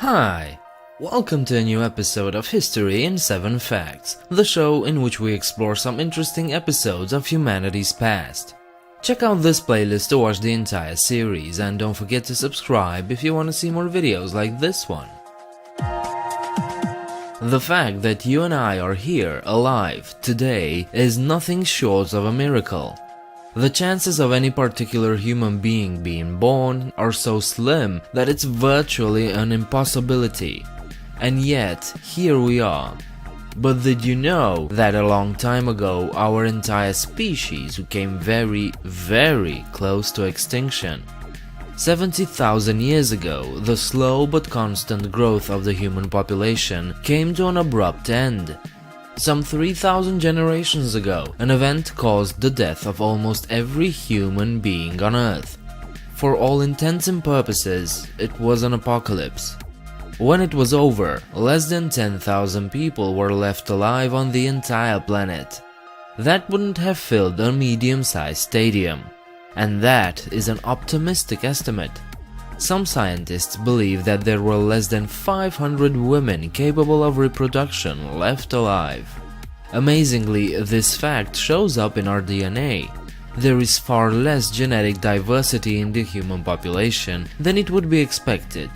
Hi! Welcome to a new episode of History in 7 Facts, the show in which we explore some interesting episodes of humanity's past. Check out this playlist to watch the entire series, and don't forget to subscribe if you want to see more videos like this one. The fact that you and I are here, alive, today, is nothing short of a miracle. The chances of any particular human being being born are so slim that it's virtually an impossibility. And yet, here we are. But did you know that a long time ago our entire species came very, very close to extinction? 70,000 years ago, the slow but constant growth of the human population came to an abrupt end. Some 3,000 generations ago, an event caused the death of almost every human being on Earth. For all intents and purposes, it was an apocalypse. When it was over, less than 10,000 people were left alive on the entire planet. That wouldn't have filled a medium-sized stadium. And that is an optimistic estimate. Some scientists believe that there were less than 500 women capable of reproduction left alive. Amazingly, this fact shows up in our DNA. There is far less genetic diversity in the human population than it would be expected.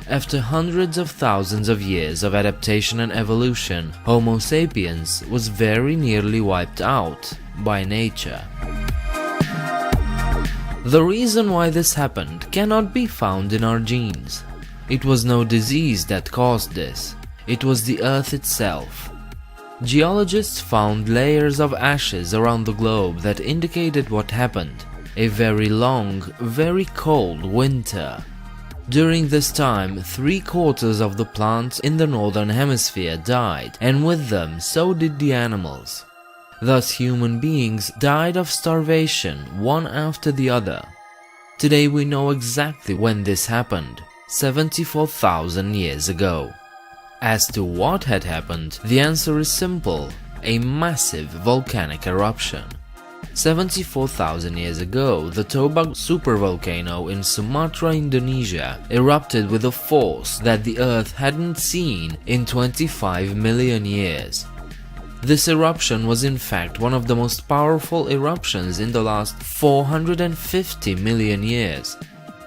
After hundreds of thousands of years of adaptation and evolution, Homo sapiens was very nearly wiped out by nature. The reason why this happened cannot be found in our genes. It was no disease that caused this, it was the Earth itself. Geologists found layers of ashes around the globe that indicated what happened: a very long, very cold winter. During this time, 3/4 of the plants in the northern hemisphere died, and with them so did the animals. Thus human beings died of starvation one after the other. Today we know exactly when this happened, 74,000 years ago. As to what had happened, the answer is simple: a massive volcanic eruption. 74,000 years ago, the Toba supervolcano in Sumatra, Indonesia, erupted with a force that the Earth hadn't seen in 25 million years. This eruption was in fact one of the most powerful eruptions in the last 450 million years.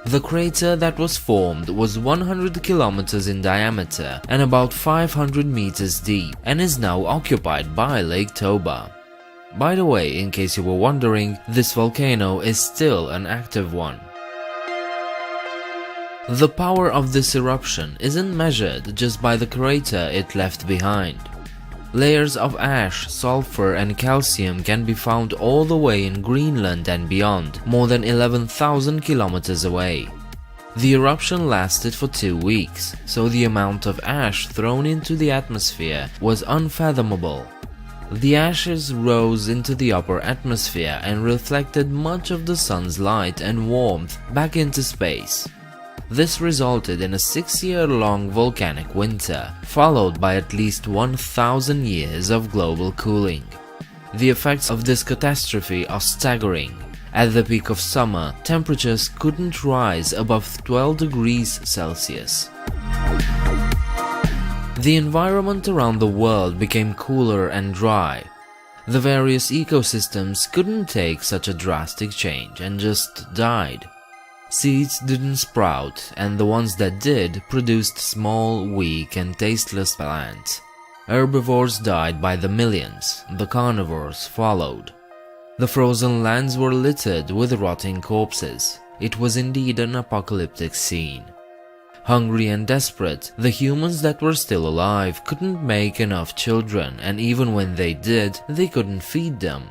The crater that was formed was 100 kilometers in diameter and about 500 meters deep, and is now occupied by Lake Toba. By the way, in case you were wondering, this volcano is still an active one. The power of this eruption isn't measured just by the crater it left behind. Layers of ash, sulfur and calcium can be found all the way in Greenland and beyond, more than 11,000 kilometers away. The eruption lasted for 2 weeks, so the amount of ash thrown into the atmosphere was unfathomable. The ashes rose into the upper atmosphere and reflected much of the sun's light and warmth back into space. This resulted in a 6-year-long volcanic winter, followed by at least 1,000 years of global cooling. The effects of this catastrophe are staggering. At the peak of summer, temperatures couldn't rise above 12 degrees Celsius. The environment around the world became cooler and dry. The various ecosystems couldn't take such a drastic change and just died. Seeds didn't sprout, and the ones that did produced small, weak and tasteless plants. Herbivores died by the millions, the carnivores followed. The frozen lands were littered with rotting corpses. It was indeed an apocalyptic scene. Hungry and desperate, the humans that were still alive couldn't make enough children, and even when they did, they couldn't feed them.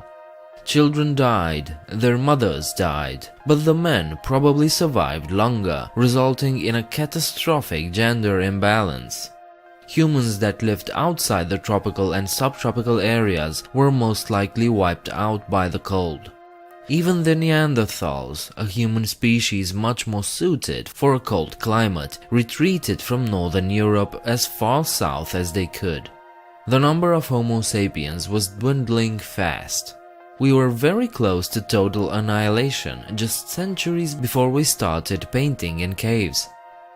Children died, their mothers died, but the men probably survived longer, resulting in a catastrophic gender imbalance. Humans that lived outside the tropical and subtropical areas were most likely wiped out by the cold. Even the Neanderthals, a human species much more suited for a cold climate, retreated from northern Europe as far south as they could. The number of Homo sapiens was dwindling fast. We were very close to total annihilation just centuries before we started painting in caves.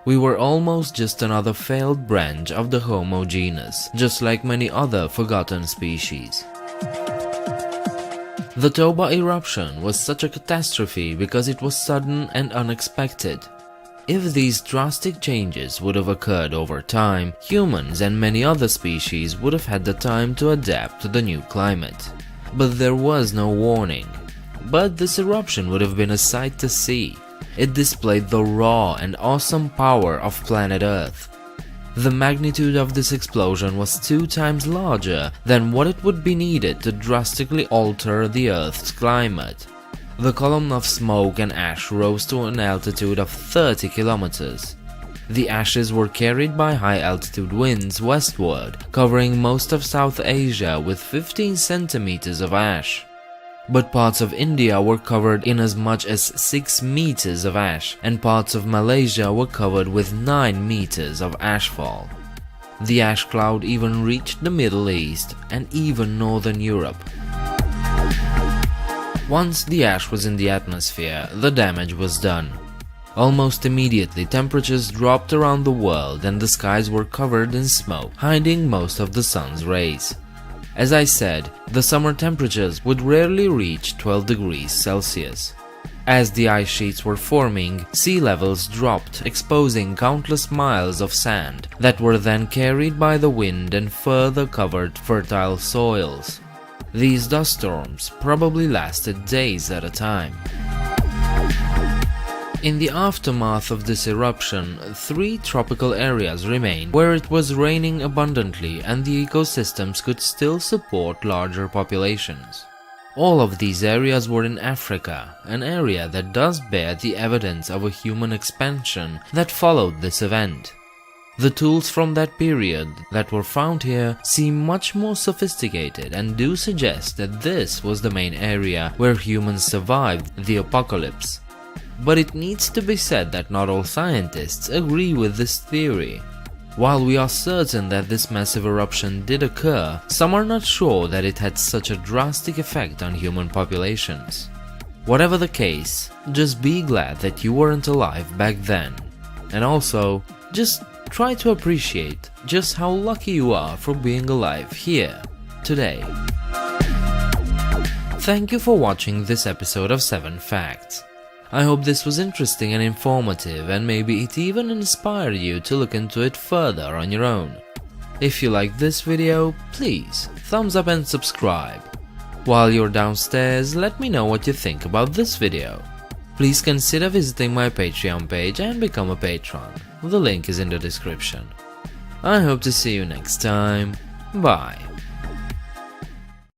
We were almost just another failed branch of the Homo genus, just like many other forgotten species. The Toba eruption was such a catastrophe because it was sudden and unexpected. If these drastic changes would have occurred over time, humans and many other species would have had the time to adapt to the new climate. But there was no warning. But this eruption would have been a sight to see. It displayed the raw and awesome power of planet Earth. The magnitude of this explosion was 2 times larger than what it would be needed to drastically alter the Earth's climate. The column of smoke and ash rose to an altitude of 30 kilometers. The ashes were carried by high-altitude winds westward, covering most of South Asia with 15 centimeters of ash. But parts of India were covered in as much as 6 meters of ash, and parts of Malaysia were covered with 9 meters of ashfall. The ash cloud even reached the Middle East and even Northern Europe. Once the ash was in the atmosphere, the damage was done. Almost immediately, temperatures dropped around the world and the skies were covered in smoke, hiding most of the sun's rays. As I said, the summer temperatures would rarely reach 12 degrees Celsius. As the ice sheets were forming, sea levels dropped, exposing countless miles of sand that were then carried by the wind and further covered fertile soils. These dust storms probably lasted days at a time. In the aftermath of this eruption, 3 tropical areas remained where it was raining abundantly and the ecosystems could still support larger populations. All of these areas were in Africa, an area that does bear the evidence of a human expansion that followed this event. The tools from that period that were found here seem much more sophisticated and do suggest that this was the main area where humans survived the apocalypse. But it needs to be said that not all scientists agree with this theory. While we are certain that this massive eruption did occur, some are not sure that it had such a drastic effect on human populations. Whatever the case, just be glad that you weren't alive back then. And also, just try to appreciate just how lucky you are for being alive here, today. Thank you for watching this episode of 7 Facts. I hope this was interesting and informative, and maybe it even inspired you to look into it further on your own. If you liked this video, please thumbs up and subscribe. While you're downstairs, let me know what you think about this video. Please consider visiting my Patreon page and become a patron. The link is in the description. I hope to see you next time. Bye.